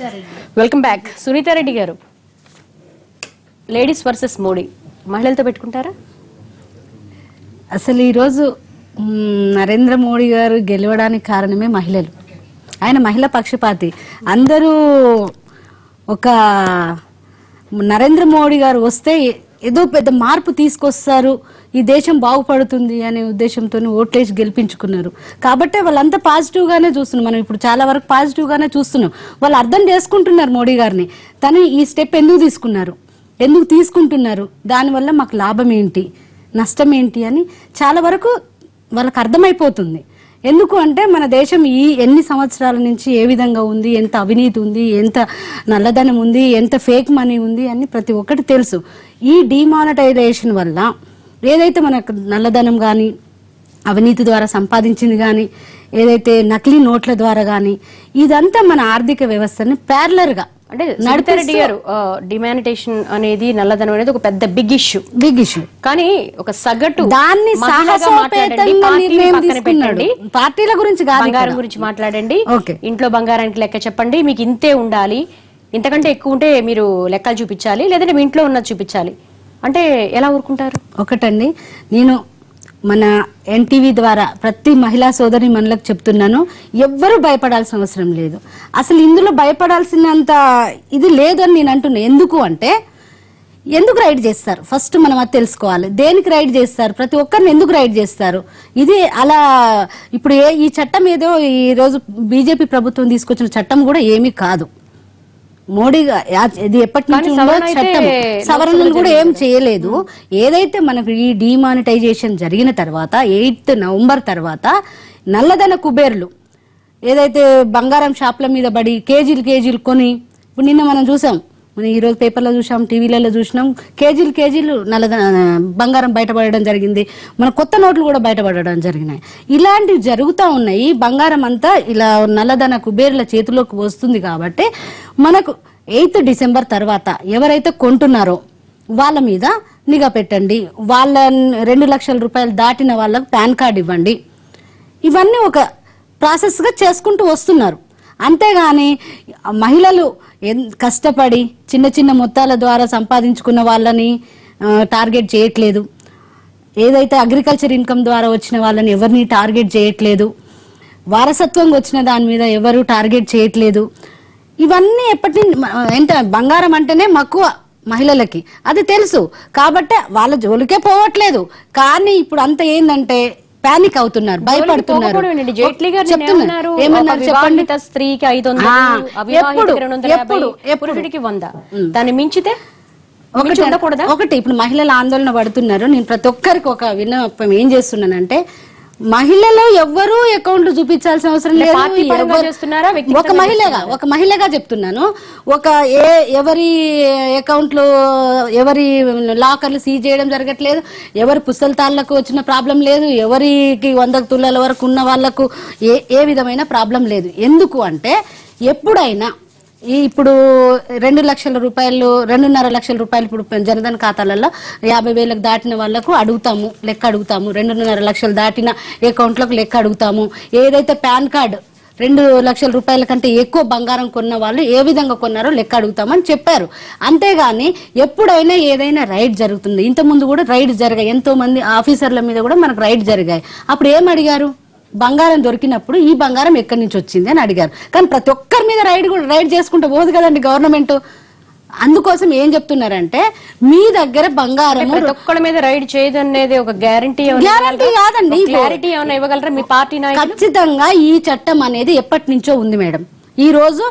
Welcome back. Sunitha Reddy గారు, ladies versus Modi, మహిళలతో పెట్టుకుంటారా? అసలు ఈరోజు నరేంద్ర మోడీ గారు గెలవడానికి కారణమే మహిళలు. ఆయన మహిళా పక్షపాతి. అందరూ ఒక నరేంద్ర మోడీ గారు వస్తే ఏదో పెద్ద మార్పు తీసుకొస్తారు, ఈ దేశం బాగుపడుతుంది అనే ఉద్దేశంతో ఓట్లేసి గెలిపించుకున్నారు. కాబట్టి వాళ్ళంతా పాజిటివ్ గానే చూస్తున్నాం. మనం ఇప్పుడు చాలా వరకు పాజిటివ్ గానే చూస్తున్నాం. వాళ్ళు అర్థం చేసుకుంటున్నారు మోడీ గారిని. తను ఈ స్టెప్ ఎందుకు తీసుకున్నారు, ఎందుకు తీసుకుంటున్నారు, దానివల్ల మాకు లాభం ఏంటి, నష్టం ఏంటి అని చాలా వరకు వాళ్ళకి అర్థమైపోతుంది. ఎందుకు అంటే మన దేశం ఈ ఎన్ని సంవత్సరాల నుంచి ఏ విధంగా ఉంది, ఎంత అవినీతి ఉంది, ఎంత నల్లధనం ఉంది, ఎంత ఫేక్ మనీ ఉంది అని ప్రతి ఒక్కటి తెలుసు. ఈ డిమానిటైజేషన్ వల్ల ఏదైతే మనకు నల్లధనం కానీ, అవినీతి ద్వారా సంపాదించింది కానీ, ఏదైతే నకిలీ నోట్ల ద్వారా కానీ, ఇదంతా మన ఆర్థిక వ్యవస్థని ప్యారలర్ గా అంటే నడిపిరెడ్డి గారు, డిమానిటేషన్ అనేది, నల్లధనం అనేది ఒక పెద్ద బిగ్ ఇష్యూ. కానీ ఒక సగటు దాన్ని సాహసోపేతంగా నిర్ణయం తీసుకున్నాడు. పార్టీల గురించి కాదు, బంగారం గురించి మాట్లాడండి. ఇంట్లో బంగారానికి లెక్క చెప్పండి, మీకు ఇంతే ఉండాలి, ఇంతకంటే ఎక్కువ ఉంటే మీరు లెక్కలు చూపించాలి, లేదంటే మీ ఇంట్లో ఉన్నది చూపించాలి అంటే ఎలా ఊరుకుంటారు? ఒకటండి, నేను మన ఎన్టీవీ ద్వారా ప్రతి మహిళా సోదరి మనలకు చెప్తున్నాను, ఎవ్వరూ భయపడాల్సిన అవసరం లేదు. అసలు ఇందులో భయపడాల్సినంత ఇది లేదు అని నేను అంటున్నా. ఎందుకు అంటే, ఎందుకు రైడ్ చేస్తారు ఫస్ట్ మనం అది తెలుసుకోవాలి. దేనికి రైడ్ చేస్తారు, ప్రతి ఒక్కరిని ఎందుకు రైడ్ చేస్తారు? ఇది అలా ఇప్పుడు ఈ చట్టం ఏదో ఈ రోజు బీజేపీ ప్రభుత్వం తీసుకొచ్చిన చట్టం కూడా ఏమీ కాదు. మోడీ ఇది ఎప్పటి నుంచి చట్టం సవరణలు కూడా ఏం చేయలేదు. ఏదైతే మనకు ఈ డిమానిటైజేషన్ జరిగిన తర్వాత 8 నవంబర్ తర్వాత నల్లధన కుబేర్లు ఏదైతే బంగారం షాప్ల మీద పడి కేజీలు కొని, ఇప్పుడు నిన్న మనం చూసాం, మనం ఈరోజు పేపర్లో చూసాం, టీవీలలో చూసినాం, కేజీలు నల్లధన బంగారం బయటపడడం జరిగింది. మన కొత్త నోట్లు కూడా బయటపడడం జరిగినాయి. ఇలాంటివి జరుగుతూ ఉన్నాయి. బంగారం అంతా ఇలా నల్లధన కుబేర్ల చేతిలోకి వస్తుంది. కాబట్టి మనకు 8 డిసెంబర్ తర్వాత ఎవరైతే కొంటున్నారో వాళ్ళ మీద నిఘా పెట్టండి. వాళ్ళ 2 లక్షల రూపాయలు దాటిన వాళ్ళకు పాన్ కార్డు ఇవ్వండి. ఇవన్నీ ఒక ప్రాసెస్గా చేసుకుంటూ వస్తున్నారు. అంతేగాని మహిళలు కష్టపడి చిన్న మొత్తాల ద్వారా సంపాదించుకున్న వాళ్ళని టార్గెట్ చేయట్లేదు. ఏదైతే అగ్రికల్చర్ ఇన్కమ్ ద్వారా వచ్చిన వాళ్ళని ఎవరిని టార్గెట్ చేయట్లేదు. వారసత్వంగా వచ్చిన దాని మీద ఎవరు టార్గెట్ చేయట్లేదు. ఇవన్నీ ఎప్పటి ఎంత బంగారం అంటేనే మక్కువ మహిళలకి, అది తెలుసు. కాబట్టి వాళ్ళ జోలికే పోవట్లేదు. కానీ ఇప్పుడు అంత ఏందంటే పానిక్ అవుతున్నారు, భయపడుతున్నారు. ఏమన్నారు చెప్పండి? స్త్రీకి 500, దాన్ని మించితే ఒకటి. ఇప్పుడు మహిళలు ఆందోళన పడుతున్నారు. నేను ప్రతి ఒక్కరికి ఒక విన్నపం ఏం చేస్తున్నానంటే, మహిళలు ఎవ్వరూ అకౌంట్లు చూపించాల్సిన అవసరం లేదు. ఒక మహిళగా చెప్తున్నాను. ఎవరి అకౌంట్లు, ఎవరి లాకర్లు సీజ్ చేయడం జరగట్లేదు. ఎవరి పుస్తకాలకు వచ్చిన ప్రాబ్లం లేదు. ఎవరికి 100 తులాల వరకు ఉన్న వాళ్లకు ఏ విధమైన ప్రాబ్లం లేదు. ఎందుకు అంటే, ఎప్పుడైనా ఇప్పుడు 2 లక్షల రూపాయలు, 2.5 లక్షల రూపాయలు ఇప్పుడు జనధన్ ఖాతాలలో 50,000 దాటిన వాళ్లకు లెక్క అడుగుతాము. 2.5 లక్షలు దాటిన అకౌంట్లకు లెక్క అడుగుతాము. ఏదైతే పాన్ కార్డు 2 లక్షల రూపాయల కంటే ఎక్కువ బంగారం కొన్న వాళ్ళు ఏ విధంగా కొన్నారో లెక్క అడుగుతామని చెప్పారు. అంతేగాని ఎప్పుడైనా ఏదైనా రైడ్ జరుగుతుంది. ఇంతకుముందు కూడా రైడ్ జరిగాయి, ఎంతో మంది ఆఫీసర్ల మీద కూడా మనకు రైడ్ జరిగాయి. అప్పుడు ఏం అడిగారు? బంగారం దొరికినప్పుడు ఈ బంగారం ఎక్కడి నుంచి వచ్చింది అని అడిగారు. కానీ ప్రతి ఒక్కరి మీద రైడ్ చేసుకుంటూ పోదు కదండి గవర్నమెంట్. అందుకోసం ఏం చెప్తున్నారంటే, మీ దగ్గర బంగారం ప్రతి ఒక్కరి మీద రైడ్ చేయదు అనేది ఒక గ్యారంటీ కాదండి. క్లారిటీ ఏమైనా ఇవ్వగలరా మీ పార్టీ నాయకులు? ఖచ్చితంగా ఈ చట్టం అనేది ఎప్పటి నుంచో ఉంది మేడం. ఈ రోజు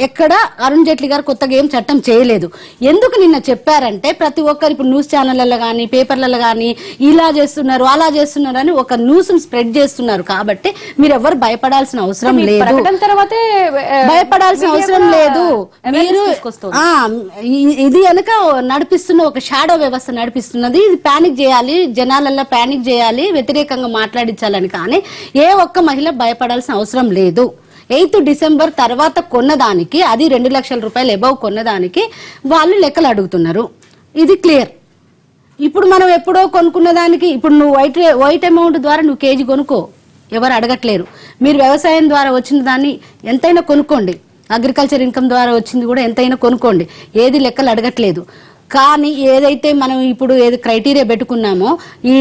ఎక్కడ అరుణ్ జైట్లీ గారు కొత్తగా ఏం చట్టం చేయలేదు. ఎందుకు నిన్న చెప్పారంటే, ప్రతి ఒక్కరు ఇప్పుడు న్యూస్ ఛానళ్లలో కానీ, పేపర్లలో కానీ ఇలా చేస్తున్నారు, అలా చేస్తున్నారు అని ఒక న్యూస్ స్ప్రెడ్ చేస్తున్నారు. కాబట్టి మీరు ఎవరు భయపడాల్సిన అవసరం లేదు. భయపడాల్సిన అవసరం లేదు. మీరు ఇది వెనక నడిపిస్తున్న ఒక షాడో వ్యవస్థ నడిపిస్తున్నది. ఇది పానిక్ చేయాలి, జనాలలో పానిక్ చేయాలి, వ్యతిరేకంగా మాట్లాడించాలని. కానీ ఏ ఒక్క మహిళ భయపడాల్సిన అవసరం లేదు. 8 డిసెంబర్ తర్వాత కొన్నదానికి, అది 2 లక్షల రూపాయలు ఎబవ్ కొన్నదానికి వాళ్ళు లెక్కలు అడుగుతున్నారు. ఇది క్లియర్. ఇప్పుడు మనం ఎప్పుడో కొనుక్కున్న దానికి, ఇప్పుడు నువ్వు వైట్ అమౌంట్ ద్వారా నువ్వు కేజీ కొనుక్కో, ఎవరు అడగట్లేరు. మీరు వ్యవసాయం ద్వారా వచ్చిన దాన్ని ఎంతైనా కొనుక్కోండి, అగ్రికల్చర్ ఇన్కమ్ ద్వారా వచ్చింది కూడా ఎంతైనా కొనుక్కోండి, ఏది లెక్కలు అడగట్లేదు. కానీ ఏదైతే మనం ఇప్పుడు ఏది క్రైటీరియా పెట్టుకున్నామో ఈ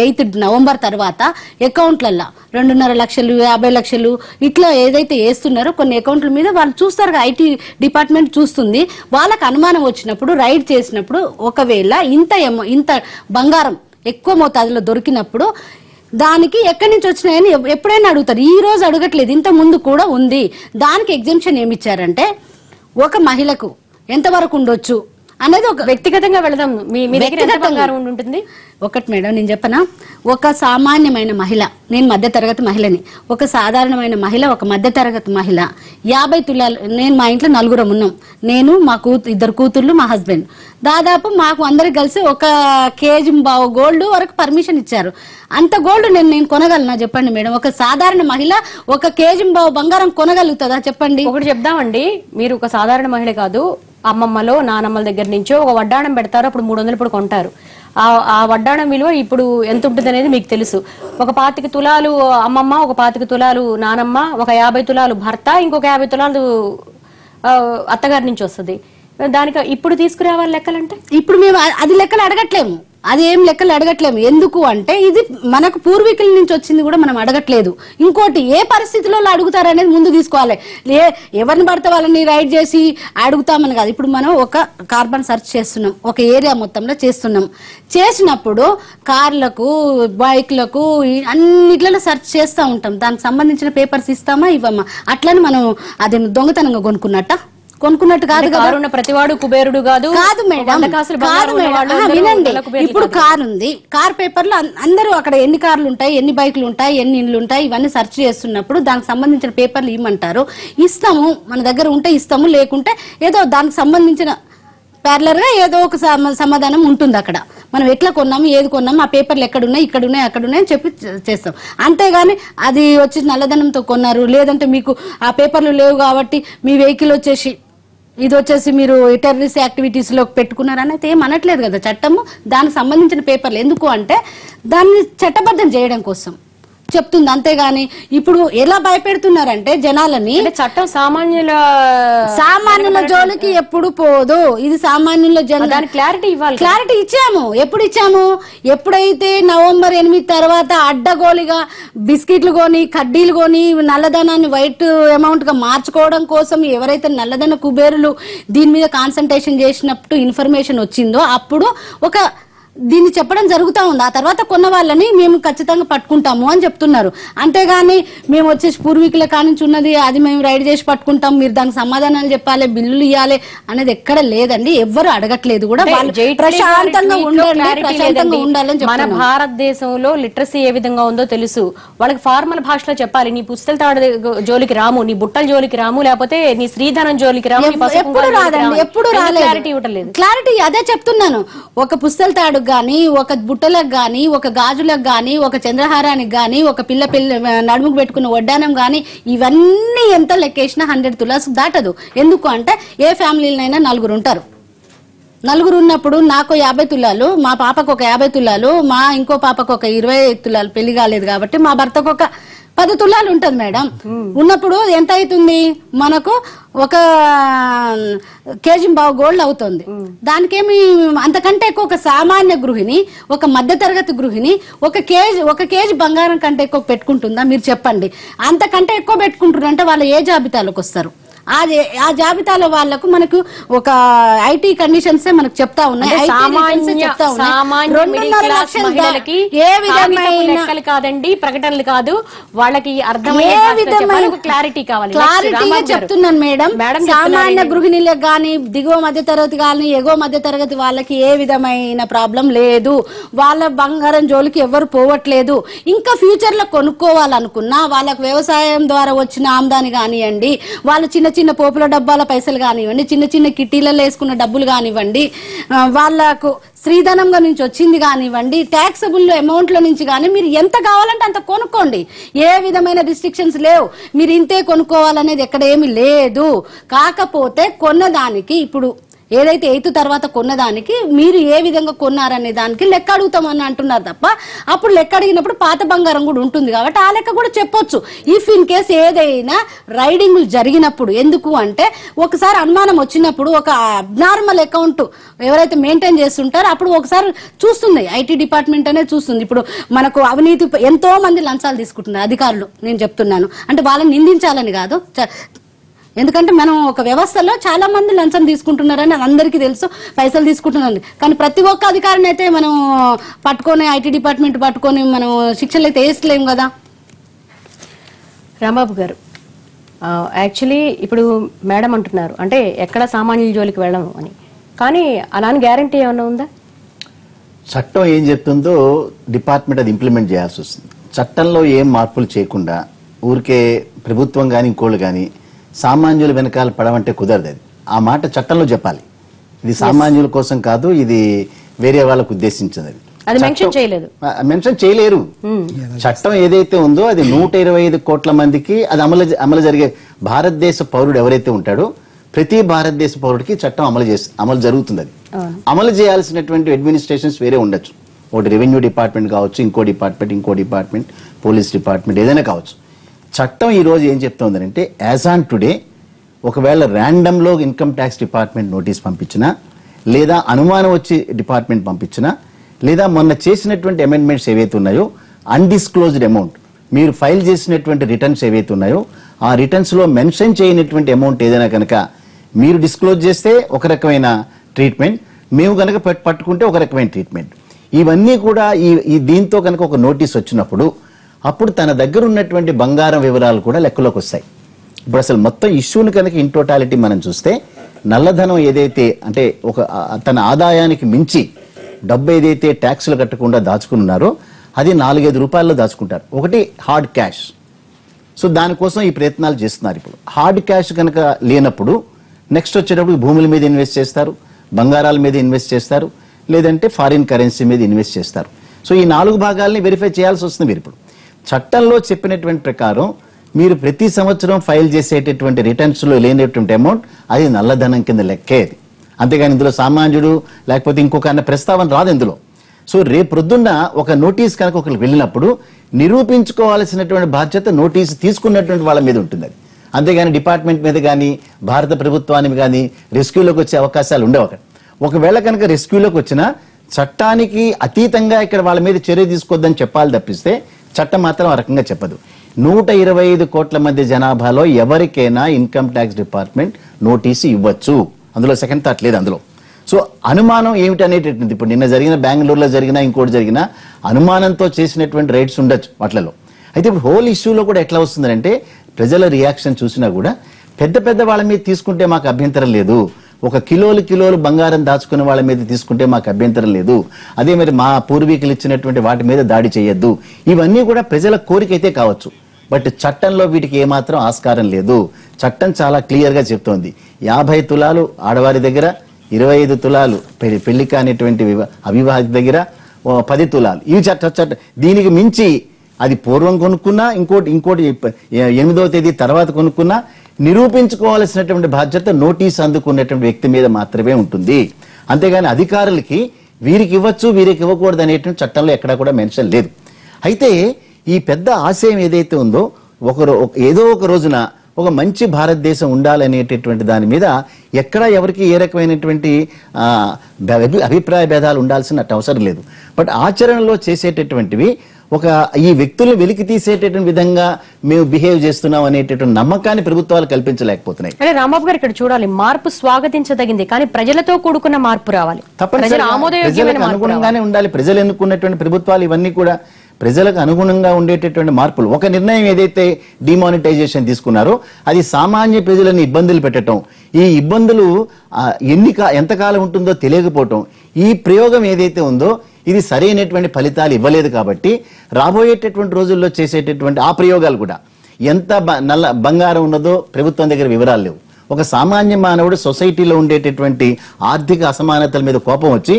8 నవంబర్ తర్వాత అకౌంట్లల్లో 2.5 లక్షలు 50 లక్షలు ఇట్లా ఏదైతే వేస్తున్నారో కొన్ని అకౌంట్ల మీద వాళ్ళు చూస్తారు, ఐటీ డిపార్ట్మెంట్ చూస్తుంది. వాళ్ళకి అనుమానం వచ్చినప్పుడు రైడ్ చేసినప్పుడు ఒకవేళ ఇంత బంగారం ఎక్కువ మోతాదులో దొరికినప్పుడు దానికి ఎక్కడి నుంచి వచ్చినాయని ఎప్పుడైనా అడుగుతారు. ఈ రోజు అడగట్లేదు, ఇంత ముందు కూడా ఉంది. దానికి ఎగ్జంప్షన్ ఏమి ఇచ్చారంటే ఒక మహిళకు ఎంతవరకు ఉండొచ్చు అనేది ఒక వ్యక్తిగతంగా వెళదాం. మీ దగ్గర ఎంత బంగారం ఉంటుంది? ఒకటి మేడం నేను చెప్పనా, ఒక సామాన్యమైన మహిళ, నేను మధ్యతరగతి మహిళని, ఒక సాధారణమైన మహిళ, ఒక మధ్యతరగతి మహిళ 50 తులాలు, నేను మా ఇంట్లో 4 ఉన్నాం, నేను మా 2 కూతుర్లు మా హస్బెండ్, దాదాపు మాకు అందరికి కలిసి 1 కేజీ బావు గోల్డ్ వరకు పర్మిషన్ ఇచ్చారు. అంత గోల్డ్ నేను కొనగలనా చెప్పండి మేడం? ఒక సాధారణ మహిళ 1 కేజీ బావు బంగారం కొనగలుగుతుందా చెప్పండి? ఒకటి చెప్దామండి, మీరు ఒక సాధారణ మహిళ కాదు, అమ్మమ్మలో నానమ్మల దగ్గర నుంచో ఒక వడ్డాణం పెడతారు, అప్పుడు 300 ఇప్పుడు కొంటారు. ఆ వడ్డాణం విలువ ఇప్పుడు ఎంత ఉంటుంది అనేది మీకు తెలుసు. ఒక 25 తులాలు అమ్మమ్మ, ఒక 25 తులాలు నానమ్మ, ఒక 50 తులాలు భర్త, ఇంకొక 50 తులాలు అత్తగారి నుంచి వస్తుంది. దానికి ఇప్పుడు తీసుకురావాలి లెక్కలంటే ఇప్పుడు మేము అది లెక్కలు అడగట్లేము, అదేం లెక్కలు అడగట్లేము. ఎందుకు అంటే ఇది మనకు పూర్వీకుల నుంచి వచ్చింది కూడా మనం అడగట్లేదు. ఇంకోటి ఏ పరిస్థితిలో అడుగుతారనేది ముందు తీసుకోవాలి. ఎవరిని పడితే వాళ్ళని రైడ్ చేసి అడుగుతామని కాదు. ఇప్పుడు మనం ఒక కార్బన్ సెర్చ్ చేస్తున్నాం, ఒక ఏరియా మొత్తంలో చేసినప్పుడు కార్లకు బైక్లకు అన్నిట్లలో సెర్చ్ చేస్తూ ఉంటాం. దానికి సంబంధించిన పేపర్స్ ఇస్తామా ఇవ్వమా? అట్లని మనం అది దొంగతనంగా కొనుక్కున్నట్టు కాదు కదా. ప్రతివాడు కుబేరుడు కాదు మేడం, వినండి. ఇప్పుడు కార్ ఉంది, కార్ పేపర్లు అందరూ అక్కడ ఎన్ని కార్లు ఉంటాయి, ఎన్ని బైకులు ఉంటాయి, ఎన్ని ఇండ్లు ఉంటాయి, ఇవన్నీ సెర్చ్ చేస్తున్నప్పుడు దానికి సంబంధించిన పేపర్లు ఇవ్వమంటారు, ఇస్తాము. మన దగ్గర ఉంటే ఇస్తాము, లేకుంటే ఏదో దానికి సంబంధించిన ప్యారలర్ గా ఏదో ఒక సమాధానం ఉంటుంది అక్కడ. మనం ఎట్లా కొన్నాము, ఏది కొన్నాము, ఆ పేపర్లు ఎక్కడున్నాయి, ఇక్కడున్నాయి, అక్కడున్నాయి అని చెప్పి చేస్తాం. అంతేగాని అది వచ్చి నల్లధనంతో కొన్నారు, లేదంటే మీకు ఆ పేపర్లు లేవు కాబట్టి మీ వెహికల్ వచ్చేసి ఇది వచ్చేసి మీరు టెర్రరిస్ట్ యాక్టివిటీస్ లో పెట్టుకున్నారని అయితే ఏం అనట్లేదు కదా చట్టము. దానికి సంబంధించిన పేపర్లు ఎందుకు అంటే దాన్ని చట్టబద్ధం చేయడం కోసం చెప్తుంది, అంతేగాని ఇప్పుడు ఎలా భయపెడుతున్నారంటే జనాలని. చట్టం సామాన్యుల జోలికి ఎప్పుడు పోదు, ఇది సామాన్యుల దానికి క్లారిటీ ఇవ్వాలి. క్లారిటీ ఇచ్చాము. ఎప్పుడైతే నవంబర్ 8 తర్వాత అడ్డగోలిగా బిస్కెట్లు కొని, కడ్డీలు కొని, నల్లధనాన్ని వైట్ అమౌంట్ గా మార్చుకోవడం కోసం ఎవరైతే నల్లధన కుబేరులు దీని మీద కాన్సన్ట్రేషన్ చేసినప్పుడు ఇన్ఫర్మేషన్ వచ్చిందో అప్పుడు ఒక దీన్ని చెప్పడం జరుగుతూ ఉంది. ఆ తర్వాత కొన్న వాళ్ళని మేము ఖచ్చితంగా పట్టుకుంటాము అని చెప్తున్నారు. అంతేగాని మేము వచ్చేసి పూర్వీకుల కానించి ఉన్నది అది మేము రైడ్ చేసి పట్టుకుంటాం, మీరు దానికి సమాధానాలు చెప్పాలి, బిల్లులు ఇవ్వాలి అనేది ఎక్కడ లేదండి. ఎవ్వరు అడగట్లేదు కూడా. ప్రశాంతంగా ఉండాలని. మన భారతదేశంలో లిటరసీ ఏ విధంగా ఉందో తెలుసు. వాళ్ళకి ఫార్మల్ భాషలో చెప్పాలి, నీ పుస్తల తాడు జోలికి రాము, నీ బుట్టల జోలికి రాము, లేకపోతే నీ శ్రీధనం జోలికి రాము. ఎప్పుడు రాదండి, ఎప్పుడు రాలేదు. క్లారిటీ అదే చెప్తున్నాను. ఒక పుస్తల తాడు గాని, ఒక బుట్టలకు గాని, ఒక గాజులకు గాని, ఒక చంద్రహారానికి గాని, ఒక పిల్ల నడుముకు పెట్టుకున్న వడ్డానం గాని, ఇవన్నీ ఎంత లెక్కేసినా 100 తులాస్ దాటదు. ఎందుకు అంటే ఏ ఫ్యామిలీలైనా 4 ఉంటారు. 4 ఉన్నప్పుడు నాకు 50 తులాలు, మా పాపకు ఒక 50 తులాలు, మా ఇంకో పాపకు ఒక 20 తులాలు, పెళ్లి కాలేదు కాబట్టి మా భర్తకు ఒక 10 తులాలు ఉంటది మేడం. ఉన్నప్పుడు ఎంత అవుతుంది మనకు? 1 కేజీ బావు గోల్డ్ అవుతుంది. దానికేమి అంతకంటే ఎక్కువ ఒక సామాన్య గృహిణి, ఒక మధ్యతరగతి గృహిణి 1 కేజీ బంగారం కంటే ఎక్కువ పెట్టుకుంటుందా మీరు చెప్పండి? అంతకంటే ఎక్కువ పెట్టుకుంటున్నారు అంటే వాళ్ళు ఏ జాబితాలోకి వస్తారు? ఆ జాబితాలో వాళ్ళకు మనకు ఒక ఐటీ కండిషన్స్ మనకు చెప్తా ఉన్నాయి. ఏ విధమైన కాదండి, ప్రకటనలు కాదు, వాళ్ళకి అర్థమయ్యే క్లారిటీ కావాలి. క్లారిటీగా చెప్తున్నాను మేడం. సామాన్య గృహిణులకు గాని, దిగువ మధ్య తరగతి గాని, ఎగువ మధ్య తరగతి వాళ్ళకి ఏ విధమైన ప్రాబ్లం లేదు. వాళ్ళ బంగారం జోలికి ఎవరు పోవట్లేదు. ఇంకా ఫ్యూచర్ లో కొనుక్కోవాలనుకున్నా వాళ్ళకు వ్యవసాయం ద్వారా వచ్చిన ఆమ్దాని కానివ్వండి, వాళ్ళు చిన్న చిన్న పోపుల డబ్బాల పైసలు కానివ్వండి, చిన్న చిన్న కిట్టీలలో వేసుకున్న డబ్బులు కానివ్వండి, వాళ్ళకు శ్రీధనంగా నుంచి వచ్చింది కానివ్వండి, ట్యాక్సబుల్ అమౌంట్ లో నుంచి కానీ మీరు ఎంత కావాలంటే అంత కొనుక్కోండి. ఏ విధమైన రిస్ట్రిక్షన్స్ లేవు. మీరు ఇంతే కొనుక్కోవాలనేది ఎక్కడ ఏమీ లేదు. కాకపోతే కొన్నదానికి ఇప్పుడు ఏదైతే 8th తర్వాత కొన్నదానికి మీరు ఏ విధంగా కొన్నారనే దానికి లెక్క అడుగుతామని అంటున్నారు తప్ప, అప్పుడు లెక్క అడిగినప్పుడు పాత బంగారం కూడా ఉంటుంది కాబట్టి ఆ లెక్క కూడా చెప్పొచ్చు. ఇఫ్ ఇన్ కేస్ ఏదైనా రైడింగ్లు జరిగినప్పుడు, ఎందుకు అంటే ఒకసారి అనుమానం వచ్చినప్పుడు ఒక అబ్నార్మల్ అకౌంట్ ఎవరైతే మెయింటైన్ చేస్తుంటారో అప్పుడు ఒకసారి చూస్తుంది, ఐటీ డిపార్ట్మెంట్ అనేది చూస్తుంది. ఇప్పుడు మనకు అవినీతి ఎంతో మంది లంచాలు తీసుకుంటున్నారు అధికారులు, నేను చెప్తున్నాను అంటే వాళ్ళని నిందించాలని కాదు, ఎందుకంటే మనం ఒక వ్యవస్థలో చాలా మంది లంచం తీసుకుంటున్నారని అందరికీ తెలుసు, పైసలు తీసుకుంటున్నారు. కానీ ప్రతి ఒక్క అధికారిని అయితే మనం పట్టుకొని ఐటీ డిపార్ట్మెంట్ పట్టుకొని మనం శిక్షలు అయితే వేస్తలేము కదా. రాంబాబు గారు, యాక్చువల్లీ ఇప్పుడు మేడం అంటున్నారు అంటే ఎక్కడ సామాన్యుల జోలికి వెళ్ళము అని, కానీ అలాని గ్యారంటీ ఏమన్నా ఉందా? చట్టం ఏం చెప్తుందో డిపార్ట్మెంట్ అది ఇంప్లిమెంట్ చేయాల్సి వస్తుంది. చట్టంలో ఏం మార్పులు చేయకుండా ఊరికే ప్రభుత్వం కానీ ఇంకోళ్ళు కానీ సామాన్యుల వెనకాల పడమంటే కుదరదు. అది ఆ మాట చట్టంలో చెప్పాలి. ఇది సామాన్యుల కోసం కాదు, ఇది వేరే వాళ్ళకు ఉద్దేశించింది. అది మెన్షన్ చేయలేదు, మెన్షన్ చేయలేరు. చట్టం ఏదైతే ఉందో అది 125 కోట్ల మందికి అది అమలు జరిగే భారతదేశ పౌరుడు ఎవరైతే ఉంటాడో ప్రతి భారతదేశ పౌరుడికి చట్టం అమలు జరుగుతుంది. అది అమలు చేయాల్సినటువంటి అడ్మినిస్ట్రేషన్స్ వేరే ఉండొచ్చు. ఒకటి రెవెన్యూ డిపార్ట్మెంట్ కావచ్చు, ఇంకో డిపార్ట్మెంట్, పోలీస్ డిపార్ట్మెంట్, ఏదైనా కావచ్చు. చట్టం ఈ రోజు ఏం చెప్తోందంటే యాజ్ ఆన్ టుడే ఒకవేళ ర్యాండమ్లో ఇన్కమ్ ట్యాక్స్ డిపార్ట్మెంట్ నోటీస్ పంపించినా, లేదా అనుమానం వచ్చి డిపార్ట్మెంట్ పంపించినా, లేదా మొన్న చేసినటువంటి అమెండ్మెంట్స్ ఏవైతే ఉన్నాయో అన్డిస్క్లోజ్డ్ అమౌంట్, మీరు ఫైల్ చేసినటువంటి రిటర్న్స్ ఏవైతే ఉన్నాయో ఆ రిటర్న్స్లో మెన్షన్ చేయనటువంటి అమౌంట్ ఏదైనా కనుక మీరు డిస్క్లోజ్ చేస్తే ఒక రకమైన ట్రీట్మెంట్, మేము కనుక పట్టుకుంటే ఒక రకమైన ట్రీట్మెంట్. ఇవన్నీ కూడా ఈ దీంతో కనుక ఒక నోటీస్ వచ్చినప్పుడు అప్పుడు తన దగ్గర ఉన్నటువంటి బంగారం వివరాలు కూడా లెక్కలోకి వస్తాయి. ఇప్పుడు అసలు మొత్తం ఇష్యూని కనుక ఇన్ టోటాలిటీ మనం చూస్తే నల్లధనం ఏదైతే అంటే తన ఆదాయానికి మించి డబ్బు ఏదైతే ట్యాక్సులు కట్టకుండా దాచుకున్నారో అది 4-5 రూపాయల్లో దాచుకుంటారు. ఒకటి హార్డ్ క్యాష్. సో దానికోసం ఈ ప్రయత్నాలు చేస్తున్నారు. ఇప్పుడు హార్డ్ క్యాష్ కనుక లేనప్పుడు నెక్స్ట్ వచ్చేటప్పుడు భూముల మీద ఇన్వెస్ట్ చేస్తారు, బంగారాల మీద ఇన్వెస్ట్ చేస్తారు, లేదంటే ఫారిన్ కరెన్సీ మీద ఇన్వెస్ట్ చేస్తారు. సో ఈ 4 భాగాల్ని వెరిఫై చేయాల్సి వస్తుంది. మీరు ఇప్పుడు చట్టంలో చెప్పినటువంటి ప్రకారం మీరు ప్రతి సంవత్సరం ఫైల్ చేసేటటువంటి రిటర్న్స్లో లేనటువంటి అమౌంట్ అది నల్లధనం కింద లెక్కేది. అంతేగాని ఇందులో సామాన్యుడు లేకపోతే ఇంకొక అన్న ప్రస్తావన రాదు ఇందులో. సో రేపు ప్రొద్దున్న ఒక నోటీస్ కనుక ఒకరికి వెళ్ళినప్పుడు నిరూపించుకోవాల్సినటువంటి బాధ్యత నోటీసు తీసుకున్నటువంటి వాళ్ళ మీద ఉంటుంది. అది అంతేగాని డిపార్ట్మెంట్ మీద కానీ భారత ప్రభుత్వానికి కానీ రెస్క్యూలోకి వచ్చే అవకాశాలు ఉండవు. ఒకవేళ కనుక రెస్క్యూలోకి వచ్చినా చట్టానికి అతీతంగా ఇక్కడ వాళ్ళ మీద చర్య తీసుకోవద్దని చెప్పాలి తప్పిస్తే చట్టం మాత్రం ఆ రకంగా చెప్పదు. 125 కోట్ల మంది జనాభాలో ఎవరికైనా ఇన్కమ్ ట్యాక్స్ డిపార్ట్మెంట్ నోటీసు ఇవ్వచ్చు. అందులో సెకండ్ థాట్ లేదు అందులో. సో అనుమానం ఏమిటి అనేటటువంటి ఇప్పుడు నిన్న జరిగిన బెంగళూరులో జరిగినా ఇంకోటి జరిగినా అనుమానంతో చేసినటువంటి రైట్స్ ఉండొచ్చు వాటిలో. అయితే ఇప్పుడు హోల్ ఇష్యూలో కూడా ఎట్లా వస్తుందంటే ప్రజల రియాక్షన్ చూసినా కూడా పెద్ద వాళ్ళ మీద తీసుకుంటే మాకు అభ్యంతరం లేదు, ఒక కిలోలు బంగారం దాచుకునే వాళ్ళ మీద తీసుకుంటే మాకు అభ్యంతరం లేదు, అదే మరి మా పూర్వీకులు ఇచ్చినటువంటి వాటి మీద దాడి చేయొద్దు, ఇవన్నీ కూడా ప్రజల కోరిక అయితే కావచ్చు. బట్ చట్టంలో వీటికి ఏమాత్రం ఆస్కారం లేదు. చట్టం చాలా క్లియర్గా చెప్తోంది 50 తులాలు ఆడవారి దగ్గర, 25 తులాలు పెళ్లి కానిటువంటి అవివాహిత దగ్గర, 10 తులాలు ఇవి చట్ట దీనికి మించి అది పూర్వం కొనుక్కున్నా ఇంకోటి 8వ తేదీ తర్వాత కొనుక్కున్నా నిరూపించుకోవాల్సినటువంటి బాధ్యత నోటీస్ అందుకున్నటువంటి వ్యక్తి మీద మాత్రమే ఉంటుంది. అంతేగాని అధికారులకి వీరికి ఇవ్వచ్చు వీరికి ఇవ్వకూడదు అనేటువంటి చట్టంలో ఎక్కడా కూడా మెన్షన్ లేదు. అయితే ఈ పెద్ద ఆశయం ఏదైతే ఉందో ఏదో ఒక రోజున ఒక మంచి భారతదేశం ఉండాలనేటటువంటి దాని మీద ఎక్కడా ఎవరికి ఏ రకమైనటువంటి అభిప్రాయ భేదాలు ఉండాల్సిన అవసరం లేదు. బట్ ఆచరణలో చేసేటటువంటివి ఈ వ్యక్తులను వెలికి తీసేటటువంటి విధంగా మేము బిహేవ్ చేస్తున్నాం అనేటటువంటి నమ్మకాన్ని ప్రభుత్వాలు కల్పించలేకపోతున్నాయి. అంటే రాంబాబు గారు ఇక్కడ చూడాలి, మార్పు స్వాగతించదగింది కానీ ప్రజలతో కూడుకున్న మార్పు రావాలి, ప్రజలకు అనుగుణంగానే ఉండాలి. ప్రజలు ఎన్నుకున్నటువంటి ప్రభుత్వాలు ఇవన్నీ కూడా ప్రజలకు అనుగుణంగా ఉండేటటువంటి మార్పులు. ఒక నిర్ణయం ఏదైతే డిమానిటైజేషన్ తీసుకున్నారో అది సామాన్య ప్రజలను ఇబ్బందులు పెట్టడం, ఈ ఇబ్బందులు ఎంతకాలం ఉంటుందో తెలియకపోవటం, ఈ ప్రయోగం ఏదైతే ఉందో ఇది సరైనటువంటి ఫలితాలు ఇవ్వలేదు. కాబట్టి రాబోయేటటువంటి రోజుల్లో చేసేటటువంటి ఆ ప్రయోగాలు కూడా ఎంత బంగారం ఉన్నదో ప్రభుత్వం దగ్గర వివరాలు లేవు. ఒక సామాన్య మానవుడు సొసైటీలో ఉండేటటువంటి ఆర్థిక అసమానతల మీద కోపం వచ్చి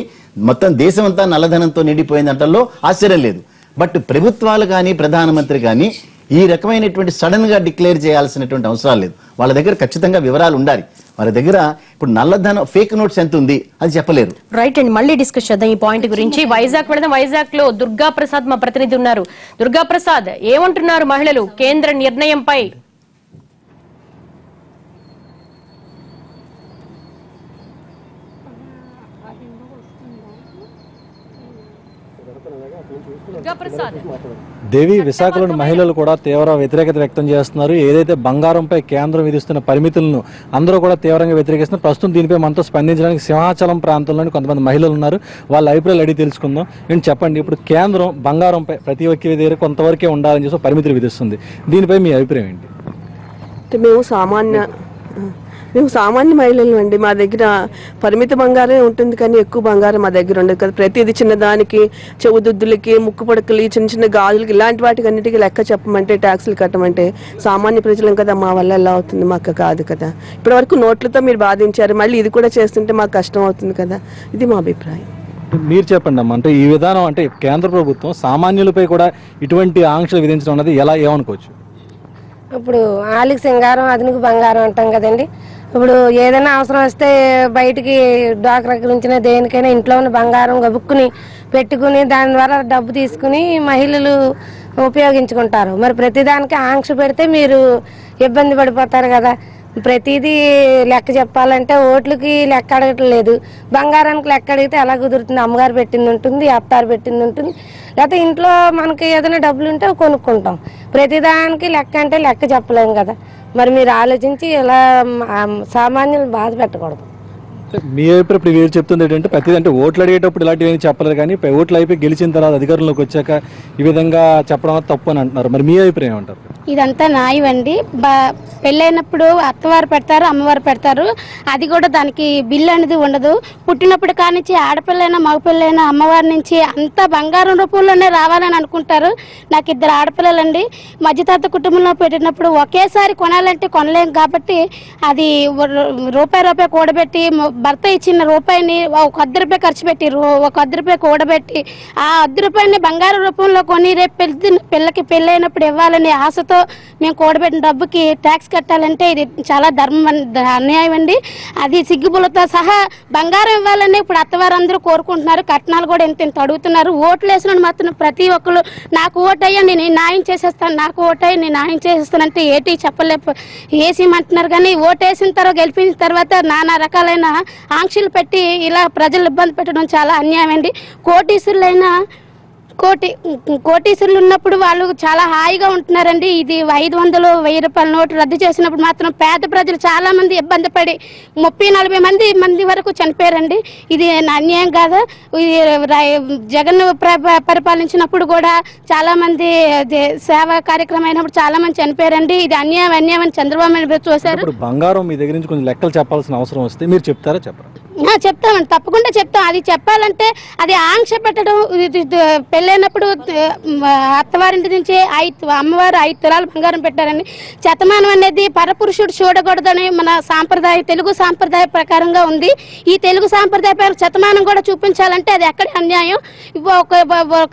మొత్తం దేశం అంతా నల్లధనంతో నిండిపోయిందంటలో ఆశ్చర్యం లేదు. బట్ ప్రభుత్వాలు కానీ ప్రధానమంత్రి కానీ ఈ రకమైనటువంటి సడన్ గా డిక్లేర్ చేయాల్సినటువంటి అవసరాలు లేదు. వాళ్ళ దగ్గర ఖచ్చితంగా వివరాలు ఉండాలి. వాళ్ళ దగ్గర ఇప్పుడు నల్లధనం ఫేక్ నోట్స్ ఎంత ఉంది అది చెప్పలేరు. రైట్ అండి, మళ్ళీ డిస్కస్ చేద్దాం ఈ పాయింట్ గురించి. వైజాగ్ వెళదాం. వైజాగ్ లో దుర్గా ప్రసాద్ మా ప్రతినిధి ఉన్నారు. దుర్గా ప్రసాద్, ఏమంటున్నారు మహిళలు కేంద్ర నిర్ణయంపై? దేవి, విశాఖలోని మహిళలు కూడా తీవ్ర వ్యతిరేకత వ్యక్తం చేస్తున్నారు. ఏదైతే బంగారంపై కేంద్రం విధిస్తున్న పరిమితులను అందరూ కూడా తీవ్రంగా వ్యతిరేకిస్తున్నారు. ప్రస్తుతం దీనిపై మనతో స్పందించడానికి సింహాచలం ప్రాంతంలోని కొంతమంది మహిళలు ఉన్నారు. వాళ్ళ అభిప్రాయాలు అడిగి తెలుసుకుందాం. నేను చెప్పండి, ఇప్పుడు కేంద్రం బంగారంపై ప్రతి ఒక్క దగ్గర కొంతవరకే ఉండాలని చెప్పి పరిమితులు విధిస్తుంది. దీనిపై మీ అభిప్రాయం ఏంటి? మేము సామాన్య మహిళలు అండి. మా దగ్గర పరిమిత బంగారం ఉంటుంది, కానీ ఎక్కువ బంగారం మా దగ్గర ఉండదు కదా. ప్రతిదీ చిన్నదానికి, చెవుదుద్దులకి, ముక్కు పడకలు, చిన్న చిన్న గాజులకి, ఇలాంటి వాటికి అన్నిటికీ లెక్క చెప్పమంటే, ట్యాక్సులు కట్టమంటే సామాన్య ప్రజలం కదా, మా వల్ల ఎలా అవుతుంది? మాకు కాదు కదా. ఇప్పటి వరకు నోట్లతో మీరు బాధించారు, మళ్ళీ ఇది కూడా చేస్తుంటే మాకు కష్టం అవుతుంది కదా. ఇది మా అభిప్రాయం. మీరు చెప్పండి అమ్మ, అంటే ఈ విధానం అంటే కేంద్ర ప్రభుత్వం సామాన్యులపై కూడా ఇటువంటి ఆంక్షలు విధించడం అనేది ఏమనుకోవచ్చు? ఇప్పుడు ఆలికి సింగారం అదునికి బంగారం అంటాం కదండి. ఇప్పుడు ఏదైనా అవసరం వస్తే బయటికి డ్వాక్రా గురించిన దేనికైనా ఇంట్లో ఉన్న బంగారం గబుక్కుని పెట్టుకుని దాని ద్వారా డబ్బు తీసుకుని మహిళలు ఉపయోగించుకుంటారు. మరి ప్రతిదానికి ఆంక్ష పెడితే మీరు ఇబ్బంది పడిపోతారు కదా. ప్రతిదీ లెక్క చెప్పాలంటే ఓట్లకి లెక్క అడగటం లేదు, బంగారానికి లెక్క అడిగితే ఎలా కుదురుతుంది? అమ్మగారు పెట్టింది ఉంటుంది, అత్తారు పెట్టింది ఉంటుంది, లేకపోతే ఇంట్లో మనకి ఏదైనా డబ్బులు ఉంటే కొనుక్కుంటాం. ప్రతిదానికి లెక్క అంటే లెక్క చెప్పలేము కదా. మరి మీరు ఆలోచించి ఇలా సామాన్యులు బాధ పెట్టకూడదు. మీ అభిప్రాయం ఇప్పుడు మీరు చెప్తుంది ఏంటంటే ప్రతిదీ అంటే ఓట్లు అడిగేటప్పుడు ఇలాంటివి ఏమి చెప్పలేరు, కానీ ఓట్లు అయిపోయి గెలిచిన తర్వాత అధికారంలోకి వచ్చాక ఈ విధంగా చెప్పడం తప్పు అని అంటున్నారు. మరి మీ అభిప్రాయం ఏమంటారు? ఇదంతా న్యాయం అండి. పెళ్ళైనప్పుడు అత్తవారు పెడతారు, అమ్మవారు పెడతారు. అది కూడా దానికి బిల్లు అనేది ఉండదు. పుట్టినప్పుడు కానించి ఆడపిల్లైనా మగపిల్లైనా అమ్మవారి నుంచి అంతా బంగారం రూపంలోనే రావాలని అనుకుంటారు. నాకు 2 ఆడపిల్లలండి. మధ్యతరగతి కుటుంబంలో పెట్టినప్పుడు ఒకేసారి కొనాలంటే కొనలేం కాబట్టి అది రూపాయి కూడబెట్టి భర్త ఇచ్చిన రూపాయిని ఒక ₹10 ఖర్చు పెట్టి ఒక ₹10 కూడబెట్టి ఆ ₹10 బంగారు రూపంలో కొని రేపు పిల్లకి పెళ్ళైనప్పుడు ఇవ్వాలనే ఆశతో మేము కూడబెట్టిన డబ్బుకి ట్యాక్స్ కట్టాలంటే ఇది చాలా అన్యాయం అండి. అది సిగ్గుబులతో సహా బంగారం ఇవ్వాలని ఇప్పుడు అత్తవారందరూ కోరుకుంటున్నారు. కట్నాలు కూడా ఎంత అడుగుతున్నారు. ఓట్లు వేసిన మాత్రం ప్రతి ఒక్కరు నాకు ఓటయ్యా నేను న్యాయం చేసేస్తాను, నాకు ఓటయ్యా నేను న్యాయం చేసేస్తానంటే ఏటి వేసేయమంటున్నారు. కానీ ఓటేసిన తర్వాత గెలిపించిన తర్వాత నానా రకాలైన ఆంక్షలు పెట్టి ఇలా ప్రజలు ఇబ్బంది పెట్టడం చాలా అన్యాయం అండి. కోటీశ్వరులు ఉన్నప్పుడు వాళ్ళు చాలా హాయిగా ఉంటున్నారండి. ఇది 500, ₹1000 నోటు రద్దు చేసినప్పుడు మాత్రం పేద ప్రజలు చాలా మంది ఇబ్బంది పడి 30-40 మంది వరకు చనిపోయారండి. ఇది అన్యాయం కాదా? జగన్ పరిపాలించినప్పుడు కూడా చాలా మంది సేవా కార్యక్రమం అయినప్పుడు చాలా మంది చనిపోయారండి. ఇది అన్యాయం అని చంద్రబాబు నాయుడు చూశారు. బంగారం మీ దగ్గర నుంచి కొంచెం లెక్కలు చెప్పాల్సిన అవసరం వస్తే మీరు చెప్తారా? చెప్పరా? చెప్తామండి, తప్పకుండా చెప్తాం. అది చెప్పాలంటే అది ఆంక్ష పెట్టడం. పెళ్ళైనప్పుడు అత్తవారింటి నుంచి అమ్మవారు 5 తులాలు బంగారం పెట్టారండి. శతమానం అనేది పరపురుషుడు చూడకూడదని మన తెలుగు సాంప్రదాయ ప్రకారంగా ఉంది. ఈ తెలుగు సాంప్రదాయ ప్రకారం శతమానం కూడా చూపించాలంటే అది ఎక్కడ అన్యాయం? ఒక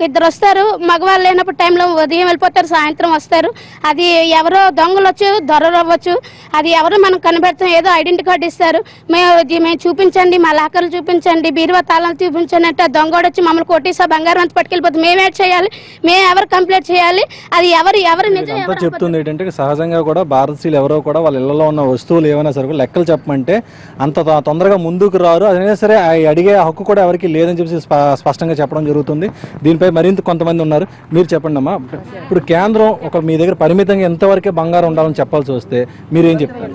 2 వస్తారు, మగవాళ్ళు లేనప్పుడు టైంలో ఉదయం వెళ్ళిపోతారు, సాయంత్రం వస్తారు. అది ఎవరో దొంగలు వచ్చు, దొరలు అవ్వచ్చు, అది ఎవరో మనం కనిపెడతాం. ఏదో ఐడెంటిటీ కార్డు ఇస్తారు, మేము చూపించండి, మా లాకర్లు చూపించండి, బీరువా తాళాలు చూపించండి అంటే దొంగోడు వచ్చి మమ్మల్ని కొట్టేసా బంగారం అంతా పట్టుకెళ్ళిపోతుంది. మేమేట్ చేయాలి? మేము ఎవరు కంప్లైంట్ చేయాలి? అది ఎవరు నిజం చెప్తుంది ఏంటంటే సహజంగా కూడా భారతీయులు ఎవరో కూడా వాళ్ళ ఇళ్లలో ఉన్న వస్తువులు ఏమైనా సరే లెక్కలు చెప్పమంటే అంత తొందరగా ముందుకు రారు. అదైనా సరే అడిగే హక్కు కూడా ఎవరికి లేదని చెప్పి స్పష్టంగా చెప్పడం జరుగుతుంది. దీనిపై మరింత కొంతమంది ఉన్నారు. మీరు చెప్పండి అమ్మా, ఇప్పుడు కేంద్రం మీ దగ్గర పరిమితంగా ఎంతవరకే బంగారం ఉండాలని చెప్పాల్సి వస్తే మీరేం చెప్తారు?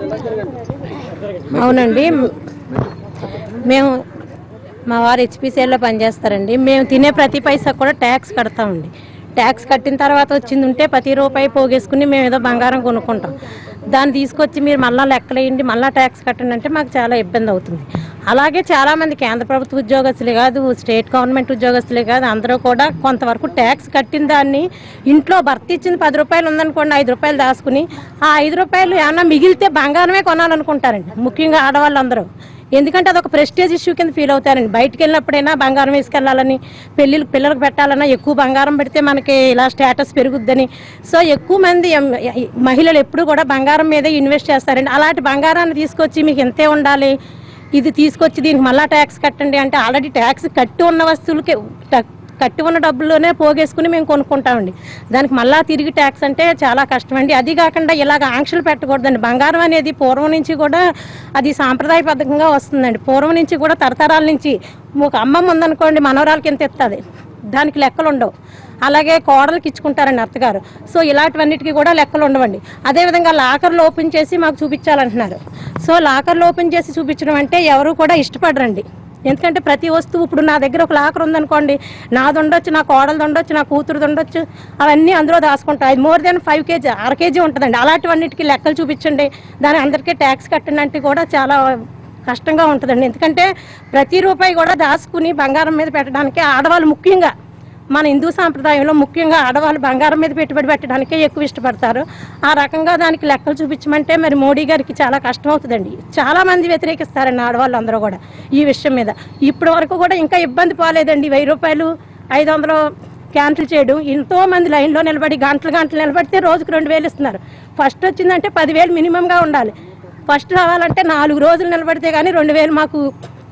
అవునండి, మా వారు HPCL లో పనిచేస్తారండి. మేము తినే ప్రతి పైసా కూడా ట్యాక్స్ కడతామండి. ట్యాక్స్ కట్టిన తర్వాత వచ్చింది ఉంటే ప్రతి రూపాయి పోగేసుకుని మేము ఏదో బంగారం కొనుక్కుంటాం. దాన్ని తీసుకొచ్చి మీరు మళ్ళీ లెక్కలేయండి, మళ్ళీ ట్యాక్స్ కట్టండి అంటే మాకు చాలా ఇబ్బంది అవుతుంది. అలాగే చాలామంది కేంద్ర ప్రభుత్వ ఉద్యోగస్తులే కాదు, స్టేట్ గవర్నమెంట్ ఉద్యోగస్తులే కాదు, అందరూ కూడా కొంతవరకు ట్యాక్స్ కట్టిన దాన్ని ఇంట్లో భర్తీ ఇచ్చింది ₹10 ఉందనుకోండి, ₹5 దాచుకుని ఆ ₹5 ఏమన్నా మిగిలితే బంగారమే కొనాలనుకుంటారండి. ముఖ్యంగా ఆడవాళ్ళందరూ ఎందుకంటే అదొక ప్రెస్టేజ్ ఇష్యూ కింద ఫీల్ అవుతారండి. బయటకు వెళ్ళినప్పుడైనా బంగారం వేసుకెళ్ళాలని, పిల్లలకు పెట్టాలన్నా ఎక్కువ బంగారం పెడితే మనకి ఇలా స్టేటస్ పెరుగుద్దని. సో ఎక్కువ మంది మహిళలు ఎప్పుడు కూడా బంగారం మీదే ఇన్వెస్ట్ చేస్తారండి. అలాంటి బంగారాన్ని తీసుకొచ్చి మీకు ఎంతే ఉండాలి, ఇది తీసుకొచ్చి దీనికి మళ్ళీ ట్యాక్స్ కట్టండి అంటే ఆల్రెడీ ట్యాక్స్ కట్టి ఉన్న వస్తువులకి కట్టి ఉన్న డబ్బుల్లోనే పోగేసుకుని మేము కొనుక్కుంటామండి. దానికి మళ్ళీ తిరిగి ట్యాక్స్ అంటే చాలా కష్టం అండి. అది కాకుండా ఇలాగ ఆంక్షలు పెట్టకూడదండి. బంగారం అనేది పూర్వం నుంచి కూడా అది సాంప్రదాయబద్ధంగా వస్తుందండి. పూర్వం నుంచి కూడా తరతరాల నుంచి ఒక అమ్మమ్మ ఉందనుకోండి, మనవరాలకి ఎంత ఇస్తుంది, దానికి లెక్కలు ఉండవు. అలాగే కోడలకి ఇచ్చుకుంటారండి అత్తగారు. సో ఇలాంటివన్నిటికీ కూడా లెక్కలు ఉండవండి. అదేవిధంగా లాకర్లు ఓపెన్ చేసి మాకు చూపించాలంటున్నారు. సో లాకర్లు ఓపెన్ చేసి చూపించడం అంటే ఎవరు కూడా ఇష్టపడరండి. ఎందుకంటే ప్రతి వస్తువు, ఇప్పుడు నా దగ్గర ఒక లాకర్ ఉందనుకోండి, నాది ఉండొచ్చు, నా కోడలది ఉండొచ్చు, నా కూతురుది ఉండొచ్చు, అవన్నీ అందులో దాచుకుంటాయి. అది మోర్ దెన్ 5 kg 6 kg ఉంటుందండి. అలాంటివన్నిటికీ లెక్కలు చూపించండి, దాని అందరికీ ట్యాక్స్ కట్టండి అంటే కూడా చాలా కష్టంగా ఉంటుందండి. ఎందుకంటే ప్రతి రూపాయి కూడా దాచుకుని బంగారం మీద పెట్టడానికి ఆడవాళ్ళు ముఖ్యంగా మన హిందూ సాంప్రదాయంలో ముఖ్యంగా ఆడవాళ్ళు బంగారం మీద పెట్టుబడి పెట్టడానికే ఎక్కువ ఇష్టపడతారు. ఆ రకంగా దానికి లెక్కలు చూపించమంటే మరి మోడీ గారికి చాలా కష్టం అవుతుందండి. చాలా మంది వ్యతిరేకిస్తారండి ఆడవాళ్ళు అందరూ కూడా ఈ విషయం మీద. ఇప్పటి వరకు కూడా ఇంకా ఇబ్బంది పోలేదండి. 1000 రూపాయలు 500 క్యాన్సిల్ చేయడం. ఎంతో మంది లైన్లో నిలబడి గంటలు నిలబడితే రోజుకు 2000 ఇస్తున్నారు. ఫస్ట్ వచ్చిందంటే 10,000 మినిమంగా ఉండాలి. ఫస్ట్ రావాలంటే 4 రోజులు నిలబడితే కానీ 2000 మాకు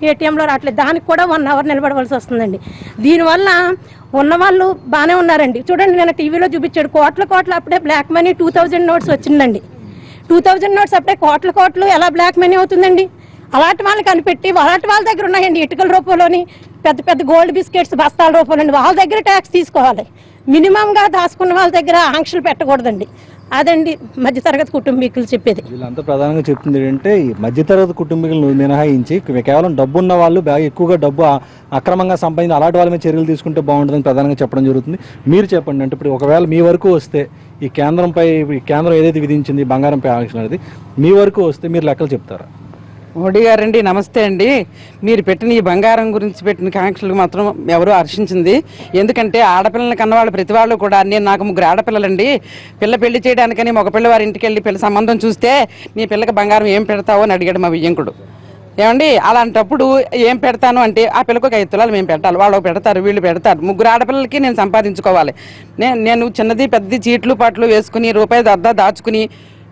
ఏటీఎంలో రావట్లేదు. దానికి కూడా 1 hour నిలబడవలసి వస్తుందండి. దీనివల్ల ఉన్నవాళ్ళు బాగానే ఉన్నారండి. చూడండి, నేను టీవీలో చూపించాడు కోట్ల అప్పుడే బ్లాక్ మనీ 2000 నోట్స్ వచ్చిందండి. 2000 నోట్స్ అప్పుడే కోట్లు ఎలా బ్లాక్ మనీ అవుతుందండి? అలాంటి వాళ్ళని కనిపెట్టి అలాంటి వాళ్ళ దగ్గర ఉన్నాయండి ఇటుకల రూపంలోని, పెద్ద గోల్డ్ బిస్కెట్స్ బస్తాల రూపంలోని వాళ్ళ దగ్గర ట్యాక్స్ తీసుకోవాలి. మినిమంగా దాచుకున్న వాళ్ళ దగ్గర ఆంక్షలు పెట్టకూడదండి. అదండి మధ్యతరగతి కుటుంబీకులు చెప్పేది. వీళ్ళంతా ప్రధానంగా చెప్తుంది ఏంటంటే ఈ మధ్యతరగతి కుటుంబీకులను మినహాయించి కేవలం డబ్బు ఉన్న వాళ్ళు బాగా ఎక్కువగా డబ్బు అక్రమంగా సంపాదించి అలాంటి వాళ్ళ మీద చర్యలు తీసుకుంటే బాగుంటుందని ప్రధానంగా చెప్పడం జరుగుతుంది. మీరు చెప్పండి, అంటే ఇప్పుడు ఒకవేళ మీ వరకు వస్తే ఈ కేంద్రం ఏదైతే విధించింది బంగారంపై ఆంక్షలు అనేది మీ వరకు వస్తే మీరు లెక్కలు చెప్తారా? మోడీ గారండి నమస్తే అండి. మీరు పెట్టిన ఈ బంగారం గురించి పెట్టిన కాంక్షలు మాత్రం ఎవరో హర్షించింది. ఎందుకంటే ఆడపిల్లల కన్నవాళ్ళు ప్రతి వాళ్ళు కూడా, నాకు 3 ఆడపిల్లలండి, పెళ్లి చేయడానికని మగ పిల్లవారి ఇంటికి వెళ్ళి పెళ్లి సంబంధం చూస్తే నీ పిల్లకి బంగారం ఏం పెడతావో అని అడిగాడు మా వియ్యంకుడు. ఏమండి అలాంటప్పుడు ఏం పెడతాను అంటే ఆ పిల్లకు 5 తులాలు మేము పెట్టాలి, వాళ్ళు పెడతారు, వీళ్ళు పెడతారు. 3 ఆడపిల్లలకి నేను సంపాదించుకోవాలి. నేను చిన్నది పెద్దది చీట్లు పాట్లు వేసుకుని రూపాయి దాచుకుని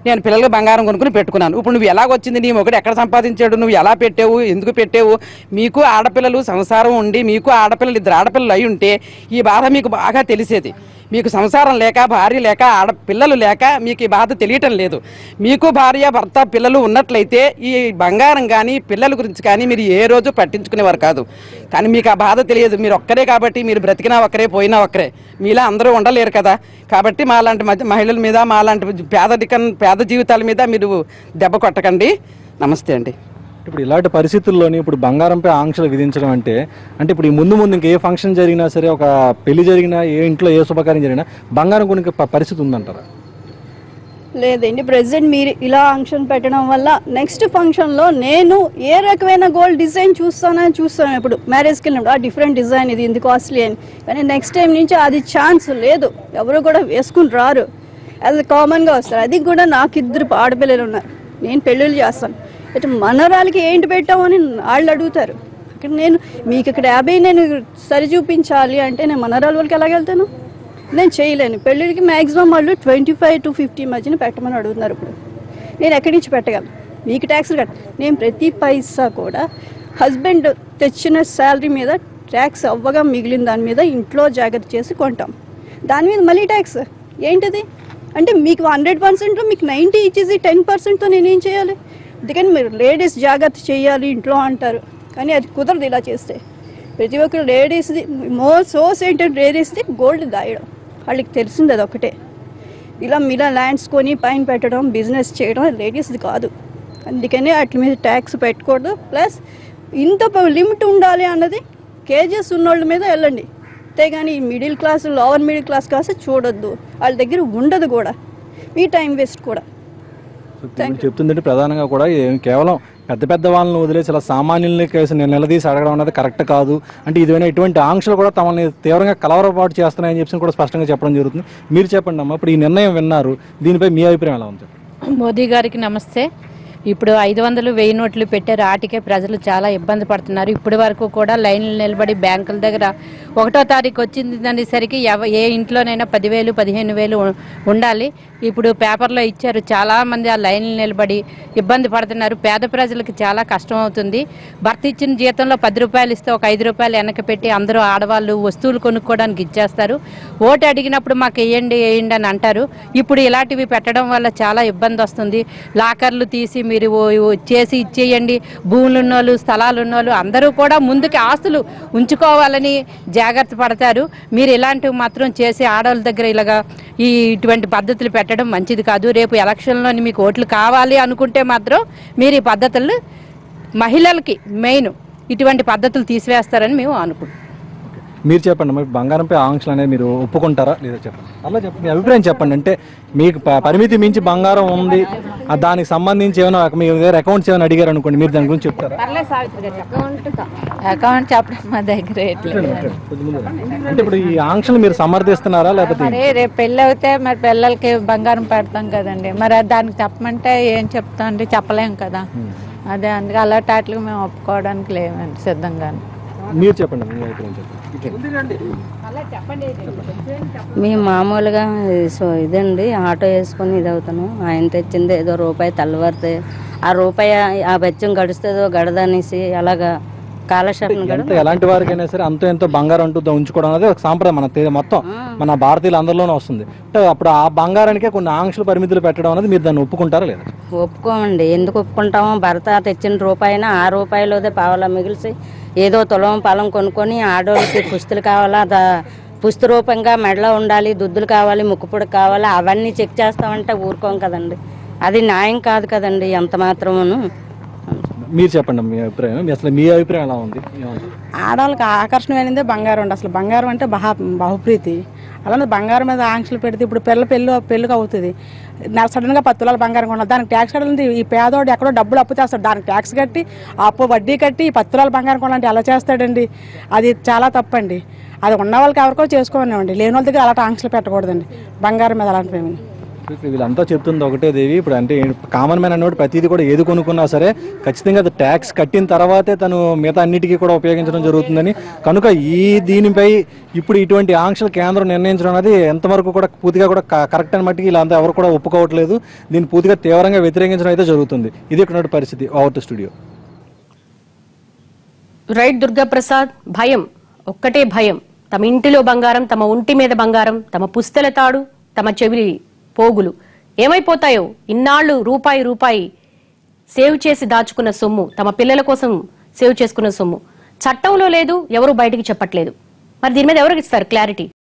నేను పిల్లలకు బంగారం కొనుక్కుని పెట్టుకున్నాను. ఇప్పుడు నువ్వు ఎలాగొచ్చింది, నీ మొగుడు ఎక్కడ సంపాదించాడు, నువ్వు ఎలా పెట్టావు, ఎందుకు పెట్టావు? మీకు ఆడపిల్లలు సంసారం ఉండి మీకు ఆడపిల్లలు 2 ఆడపిల్లలు అయి ఉంటే ఈ బాధ మీకు బాగా తెలిసేది. మీకు సంసారం లేక, భార్య లేక, పిల్లలు లేక మీకు ఈ బాధ తెలియటం లేదు. మీకు భార్య భర్త పిల్లలు ఉన్నట్లయితే ఈ బంగారం కానీ పిల్లల గురించి కానీ మీరు ఏ రోజు పట్టించుకునేవారు కాదు. కానీ మీకు ఆ బాధ తెలియదు. మీరు ఒక్కరే కాబట్టి, మీరు బ్రతికినా ఒక్కరే పోయినా ఒక్కరే, మీలా అందరూ ఉండలేరు కదా. కాబట్టి మా లాంటి మహిళల మీద, మా లాంటి పేద జీవితాల మీద మీరు దెబ్బ కొట్టకండి. నమస్తే అండి. ఇప్పుడు ఇలాంటి పరిస్థితుల్లోని ఇప్పుడు బంగారంపై ఆంక్షలు విధించడం అంటే ఇప్పుడు ఈ ముందు ఇంకా ఏ ఫంక్షన్ జరిగినా సరే, ఒక పెళ్లి జరిగినా, ఏ ఇంట్లో ఏ శుభకార్యం జరిగినా బంగారం కొనుక్కే పరిస్థితి ఉందంటారా? లేదండి. ప్రెసిడెంట్ మీరు ఇలా ఆంక్షన్ పెట్టడం వల్ల నెక్స్ట్ ఫంక్షన్లో నేను ఏ రకమైన గోల్డ్ డిజైన్ చూస్తాను. ఇప్పుడు మ్యారేజ్కి వెళ్ళినప్పుడు ఆ డిఫరెంట్ డిజైన్ ఇది కాస్ట్లీ అని, కానీ నెక్స్ట్ టైం నుంచి అది ఛాన్స్ లేదు. ఎవరు కూడా వేసుకుని రారు, అది కామన్గా వస్తారు. అది కూడా నాకు 2 ఆడపిల్లలు ఉన్నారు, నేను పెళ్ళిళ్ళు చేస్తాను. ఇటు మనరాలకి ఏంటి పెట్టామని వాళ్ళు అడుగుతారు. అక్కడ నేను మీకు ఇక్కడ 50 నేను సరి చూపించాలి అంటే నేను మనరాల వాళ్ళకి ఎలాగెళ్తాను? నేను చేయలేను. పెళ్ళిళ్ళకి మ్యాక్సిమం వాళ్ళు 25 to 50 మధ్యన పెట్టమని అడుగుతున్నారు. ఇప్పుడు నేను ఎక్కడి నుంచి పెట్టగలను? మీకు ట్యాక్స్లు నేను ప్రతి పైసా కూడా హస్బెండ్ తెచ్చిన శాలరీ మీద ట్యాక్స్ అవ్వగా మిగిలిన దాని మీద ఇంట్లో జాగ్రత్త చేసి కొంటాం. దాని మీద మళ్ళీ ట్యాక్స్ ఏంటిది అంటే మీకు 100%లో మీకు 90 ఇచ్చేసి 10%తో నేనేం చేయాలి? అందుకని మీరు లేడీస్ జాగ్రత్త చేయాలి ఇంట్లో అంటారు, కానీ అది కుదరదు. ఇలా చేస్తే ప్రతి ఒక్కరు లేడీస్ది సోర్స్ ఏంటంటే లేడీస్ది గోల్డ్ దాయడం, వాళ్ళకి తెలిసింది అది ఒకటే. ఇలా ల్యాండ్స్ కొని పైన పెట్టడం, బిజినెస్ చేయడం లేడీస్ది కాదు. అందుకని వాటి మీద ట్యాక్స్ పెట్టకూడదు. ప్లస్ ఇంత లిమిట్ ఉండాలి అన్నది కేజెస్ ఉన్నోళ్ళ మీద వెళ్ళండి, అంతేగాని middle class, lower middle class కాస్త చూడొద్దు. వాళ్ళ దగ్గర ఉండదు కూడా, మీ టైం వేస్ట్ కూడా. చెప్తుందంటే ప్రధానంగా కూడా కేవలం పెద్ద వాళ్ళని వదిలేసి ఇలా సామాన్యుల్ని కేసు నిలదీసి అడగడం అనేది కరెక్ట్ కాదు. అంటే ఇదేమైనా ఇటువంటి ఆంక్షలు కూడా తమని తీవ్రంగా కలవరపాటు చేస్తున్నాయని చెప్పి కూడా స్పష్టంగా చెప్పడం జరుగుతుంది. మీరు చెప్పండి అమ్మా, ఇప్పుడు ఈ నిర్ణయం విన్నారు, దీనిపై మీ అభిప్రాయం ఎలా ఉంది? మోదీ గారికి నమస్తే. ఇప్పుడు 500 1000 నోట్లు పెట్టారు. ఆటికే ప్రజలు చాలా ఇబ్బంది పడుతున్నారు. ఇప్పటి వరకు కూడా లైన్లు నిలబడి బ్యాంకుల దగ్గర 1వ తారీఖు వచ్చిందనేసరికి ఏ ఇంట్లోనైనా 10,000 15,000 ఉండాలి. ఇప్పుడు పేపర్లో ఇచ్చారు, చాలా మంది ఆ లైన్లు నిలబడి ఇబ్బంది పడుతున్నారు. పేద ప్రజలకు చాలా కష్టం అవుతుంది. భర్త ఇచ్చిన జీతంలో 10 రూపాయలు ఇస్తే ఒక 5 రూపాయలు వెనక పెట్టి అందరూ ఆడవాళ్ళు వస్తువులు కొనుక్కోవడానికి ఇచ్చేస్తారు. ఓటు అడిగినప్పుడు మాకు వేయండి అని అంటారు. ఇప్పుడు ఇలాంటివి పెట్టడం వల్ల చాలా ఇబ్బంది వస్తుంది. లాకర్లు తీసి మీరు చేసి ఇచ్చేయండి, భూములు ఉన్నోళ్ళు స్థలాలు ఉన్నోళ్ళు అందరూ కూడా ముందుకి ఆస్తులు ఉంచుకోవాలని జాగ్రత్త పడతారు. మీరు ఇలాంటివి మాత్రం చేసి ఆడవాళ్ళ దగ్గర ఇలాగా ఇటువంటి పద్ధతులు పెట్టడం మంచిది కాదు. రేపు ఎలక్షన్లో మీకు ఓట్లు కావాలి అనుకుంటే మాత్రం మీరు ఈ పద్ధతులు మహిళలకి మెయిన్ ఇటువంటి పద్ధతులు తీసివేస్తారని మేము అనుకుంటున్నాం. మీరు చెప్పండి, మరి బంగారంపై ఆంక్షలు అనేది మీరు ఒప్పుకుంటారా లేదా చెప్పండి. అలా చెప్పండి, మీ అభిప్రాయం చెప్పండి. అంటే మీకు పరిమితి మించి బంగారం ఉంది, దానికి సంబంధించి ఏమైనా మీ దగ్గర అకౌంట్స్ ఏమైనా అడిగారు అనుకోండి, మీరు దాని గురించి చెప్తారా? అకౌంట్ చెప్పడం మా దగ్గర అంటే ఇప్పుడు ఈ ఆంక్షలు మీరు సమర్థిస్తున్నారా లేకపోతే? రేపు పెళ్ళి అవుతే మరి పిల్లలకి బంగారం పెడతాం కదండి, మరి దానికి చెప్పమంటే ఏం చెప్తాం అండి, చెప్పలేం కదా. అదే అందుకే అలాంటి వాటికి మేము ఒప్పుకోవడానికి లేవండి సిద్ధంగానే. మీరు చెప్పండి, మీ అభిప్రాయం చెప్పండి. మేము మామూలుగా ఇదండి ఆటో వేసుకొని ఇది అవుతాను. ఆయన తెచ్చింది ఏదో రూపాయి తెల్లవారితే ఆ రూపాయి ఆ బెచ్చం గడుస్తుందో గడదనేసి అలాగా కాలక్షేపం. ఎలాంటి వారికైనా సరే అంతో ఎంతో బంగారం అంటూ ఉంచుకోవడం అనేది ఒక సాంప్రదాయం మొత్తం మన భారతీయులు అందరిలోనే వస్తుంది. అంటే అప్పుడు ఆ బంగారానికే కొన్ని ఆంక్షలు పరిమితులు పెట్టడం అనేది మీరు దాన్ని ఒప్పుకుంటారా లేదా? ఒప్పుకోమండి. ఎందుకు ఒప్పుకుంటాము? భర్త తెచ్చిన రూపాయినా ఆ రూపాయలోదే పావలా మిగిలిసి ఏదో తులం పొలం కొనుక్కొని ఆడోళ్ళకి పుస్తులు కావాలా, పుస్తు రూపంగా మెడలో ఉండాలి, దుద్దులు కావాలి, ముక్కుపుడు కావాలి, అవన్నీ చెక్ చేస్తామంటే ఊరుకోం కదండి. అది న్యాయం కాదు కదండి ఎంత మాత్రమును. మీరు చెప్పండి మీ అభిప్రాయం. అసలు మీ అభిప్రాయం ఎలా ఉంది? ఆడవాళ్ళకి ఆకర్షణమైనదే బంగారం అండి. అసలు బంగారం అంటే బహుప్రీతి. అలానే బంగారం మీద ఆంక్షలు పెడితే ఇప్పుడు పెళ్ళికి అవుతుంది, సడన్గా 10 తులాల బంగారం కొనాలి, దానికి ట్యాక్స్ కట్టాలంటే ఈ పేదోడు ఎక్కడో డబ్బులు అప్పు చేస్తాడు, దానికి ట్యాక్స్ కట్టి అప్పు వడ్డీ కట్టి 10 తులాల బంగారం కొనాలంటే ఎలా చేస్తాడండి? అది చాలా తప్పండి. అది ఉన్న వాళ్ళకి ఎవరికో చేసుకోనివ్వండి, లేని వాళ్ళ దగ్గర అలాంటి ఆంక్షలు పెట్టకూడదండి బంగారం మీద అలాంటివి. వీళ్ళంతా చెప్తుంది ఒకటే దేవి, ఇప్పుడు అంటే కామన్ మ్యాన్ అన్నప్పుడు ప్రతిదీ కూడా ఏది కొనుక్కున్నా సరే ఖచ్చితంగా అది ట్యాక్స్ కట్టిన తర్వాతే తను మిగతా అన్నిటికీ కూడా ఉపయోగించడం జరుగుతుందని. కనుక దీనిపై ఇప్పుడు ఇటువంటి ఆంక్షలు కేంద్రం నిర్ణయించడం అనేది ఎంతవరకు కూడా పూర్తిగా కూడా కరెక్ట్ అని మట్టికి వీళ్ళంతా ఎవరు కూడా ఒప్పుకోవట్లేదు. దీన్ని పూర్తిగా తీవ్రంగా వ్యతిరేకించడం అయితే జరుగుతుంది. ఇది ఇక్కడ పరిస్థితి. Over to studio. Right Durgaprasad, భయం ఒక్కటే భయం. తమ ఇంటిలో బంగారం, తమ ఒంటి మీద బంగారం, తమ పుస్తల తాడు, తమ చెవి పోగులు ఏమైపోతాయో, ఇన్నాళ్లు రూపాయి సేవ్ చేసి దాచుకున్న సొమ్ము, తమ పిల్లల కోసం సేవ్ చేసుకున్న సొమ్ము చట్టంలో లేదు, ఎవరు బయటికి చెప్పట్లేదు. మరి దీని మీద ఎవరికి ఇస్తారు క్లారిటీ?